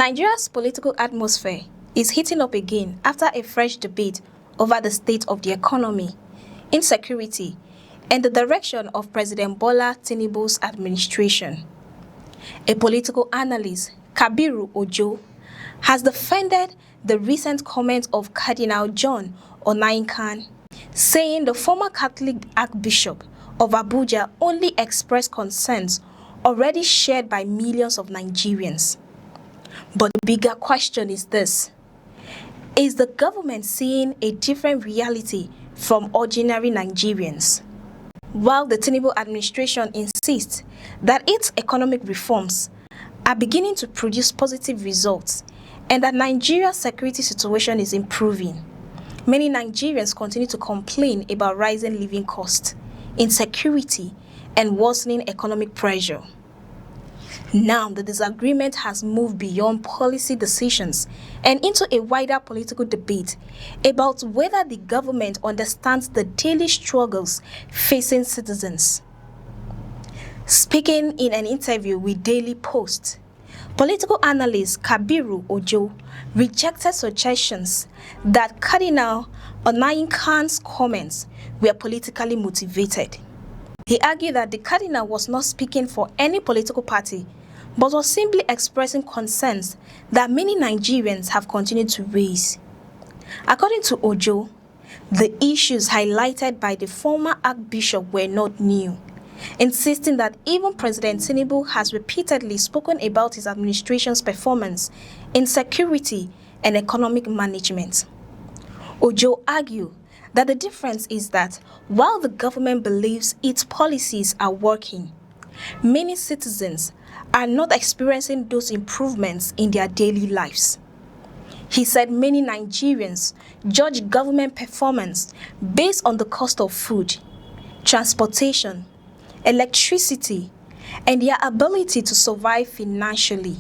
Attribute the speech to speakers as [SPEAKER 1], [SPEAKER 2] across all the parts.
[SPEAKER 1] Nigeria's political atmosphere is heating up again after a fresh debate over the state of the economy, insecurity, and the direction of President Bola Tinubu's administration. A political analyst, Kabiru Ojo, has defended the recent comment of Cardinal John Onaiyekan, saying the former Catholic Archbishop of Abuja only expressed concerns already shared by millions of Nigerians. But the bigger question is this: is the government seeing a different reality from ordinary Nigerians? While the Tinubu administration insists that its economic reforms are beginning to produce positive results and that Nigeria's security situation is improving, many Nigerians continue to complain about rising living costs, insecurity, and worsening economic pressure. Now, the disagreement has moved beyond policy decisions and into a wider political debate about whether the government understands the daily struggles facing citizens. Speaking in an interview with Daily Post, political analyst Kabiru Ojo rejected suggestions that Cardinal Onaiyekan's comments were politically motivated. He argued that the cardinal was not speaking for any political party, but was simply expressing concerns that many Nigerians have continued to raise. According to Ojo, the issues highlighted by the former archbishop were not new, insisting that even President Tinubu has repeatedly spoken about his administration's performance in security and economic management. Ojo argued that the difference is that while the government believes its policies are working, many citizens are not experiencing those improvements in their daily lives. He said many Nigerians judge government performance based on the cost of food, transportation, electricity, and their ability to survive financially.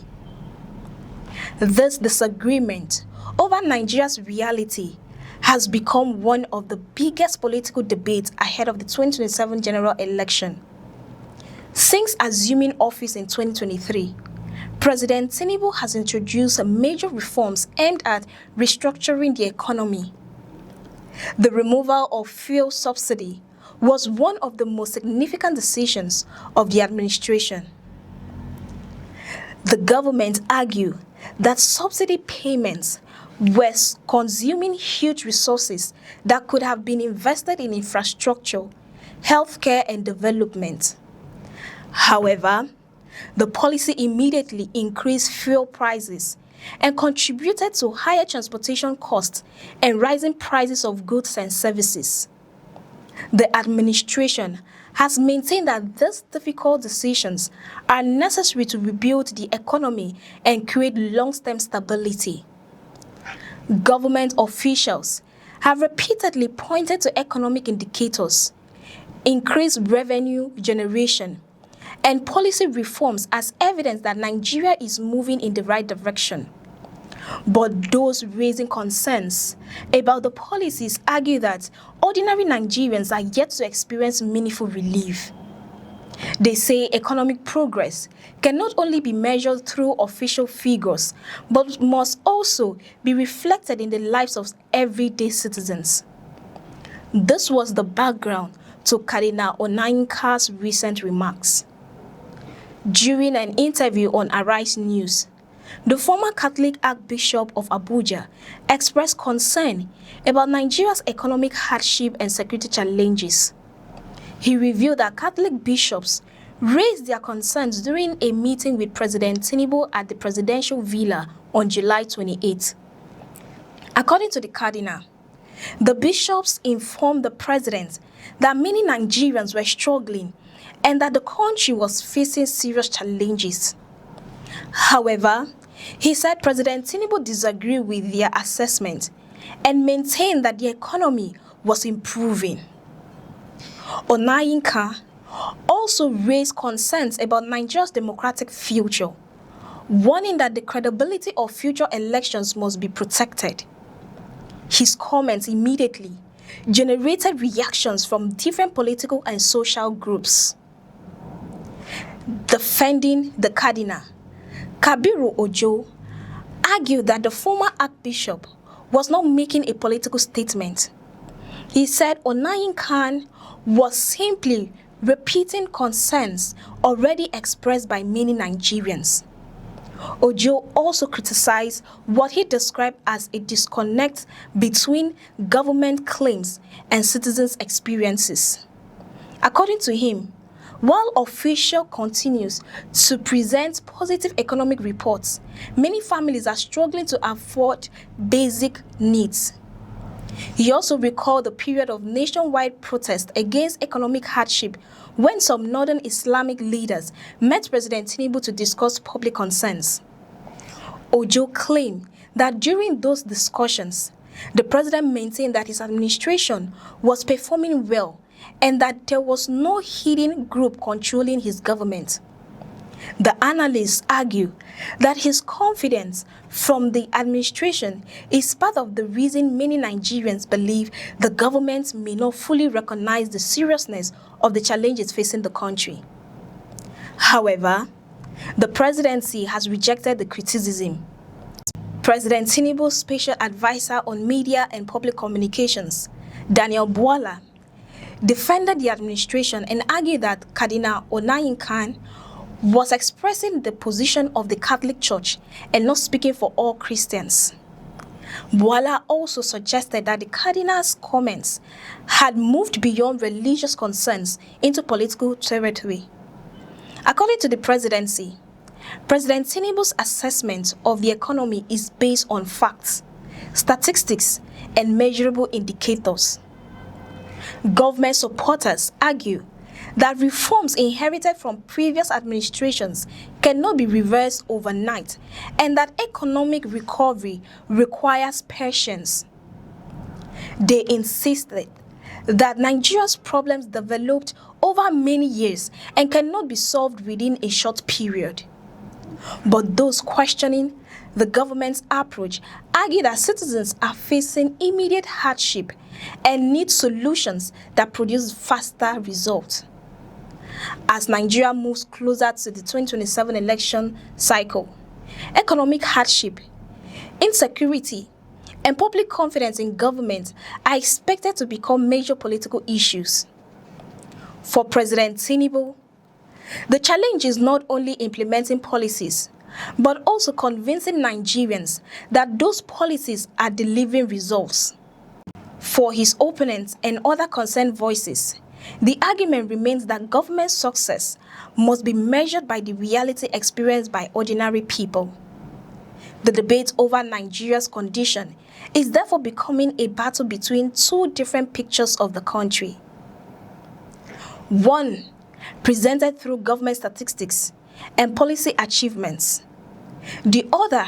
[SPEAKER 1] This disagreement over Nigeria's reality has become one of the biggest political debates ahead of the 2027 general election. Since assuming office in 2023, President Tinubu has introduced major reforms aimed at restructuring the economy. The removal of fuel subsidy was one of the most significant decisions of the administration. The government argued that subsidy payments were consuming huge resources that could have been invested in infrastructure, healthcare, and development. However, the policy immediately increased fuel prices and contributed to higher transportation costs and rising prices of goods and services. The administration has maintained that these difficult decisions are necessary to rebuild the economy and create long-term stability. Government officials have repeatedly pointed to economic indicators, increased revenue generation, and policy reforms as evidence that Nigeria is moving in the right direction. But those raising concerns about the policies argue that ordinary Nigerians are yet to experience meaningful relief. They say economic progress can not only be measured through official figures, but must also be reflected in the lives of everyday citizens. This was the background to Cardinal Onaiyekan's recent remarks. During an interview on Arise News, the former Catholic Archbishop of Abuja expressed concern about Nigeria's economic hardship and security challenges. He revealed that Catholic bishops raised their concerns during a meeting with President Tinubu at the presidential villa on July 28. According to the cardinal, the bishops informed the president that many Nigerians were struggling and that the country was facing serious challenges. However, he said President Tinubu disagreed with their assessment and maintained that the economy was improving. Onaiyekan also raised concerns about Nigeria's democratic future, warning that the credibility of future elections must be protected. His comments immediately generated reactions from different political and social groups. Defending the cardinal, Kabiru Ojo argued that the former Archbishop was not making a political statement. He said Onaiyekan was simply repeating concerns already expressed by many Nigerians. Ojo also criticized what he described as a disconnect between government claims and citizens' experiences. According to him, while official continues to present positive economic reports, many families are struggling to afford basic needs. He also recalled the period of nationwide protest against economic hardship when some northern Islamic leaders met President Tinubu to discuss public concerns. Ojo claimed that during those discussions, the president maintained that his administration was performing well and that there was no hidden group controlling his government. The analysts argue that his confidence from the administration is part of the reason many Nigerians believe the government may not fully recognize the seriousness of the challenges facing the country. However, the presidency has rejected the criticism. President Tinubu's special advisor on media and public communications, Daniel Bwala, defended the administration and argued that Cardinal Onaiyekan was expressing the position of the Catholic Church and not speaking for all Christians. Bwala also suggested that the Cardinal's comments had moved beyond religious concerns into political territory. According to the presidency, President Tinubu's assessment of the economy is based on facts, statistics, and measurable indicators. Government supporters argue that reforms inherited from previous administrations cannot be reversed overnight and that economic recovery requires patience. They insisted that Nigeria's problems developed over many years and cannot be solved within a short period. But those questioning the government's approach argue that citizens are facing immediate hardship and need solutions that produce faster results. As Nigeria moves closer to the 2027 election cycle, economic hardship, insecurity, and public confidence in government are expected to become major political issues. For President Tinubu, the challenge is not only implementing policies, but also convincing Nigerians that those policies are delivering results. For his opponents and other concerned voices, the argument remains that government success must be measured by the reality experienced by ordinary people. The debate over Nigeria's condition is therefore becoming a battle between two different pictures of the country. One, presented through government statistics and policy achievements. The other,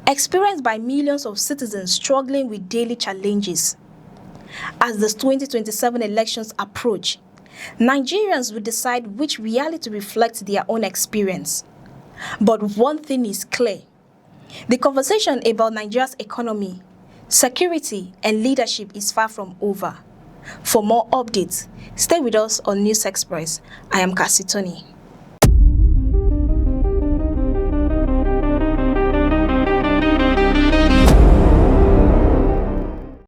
[SPEAKER 1] experienced by millions of citizens struggling with daily challenges. As the 2027 elections approach, Nigerians will decide which reality reflects their own experience. But one thing is clear: the conversation about Nigeria's economy, security, and leadership is far from over. For more updates, stay with us on News Express. I am Cassie Tony.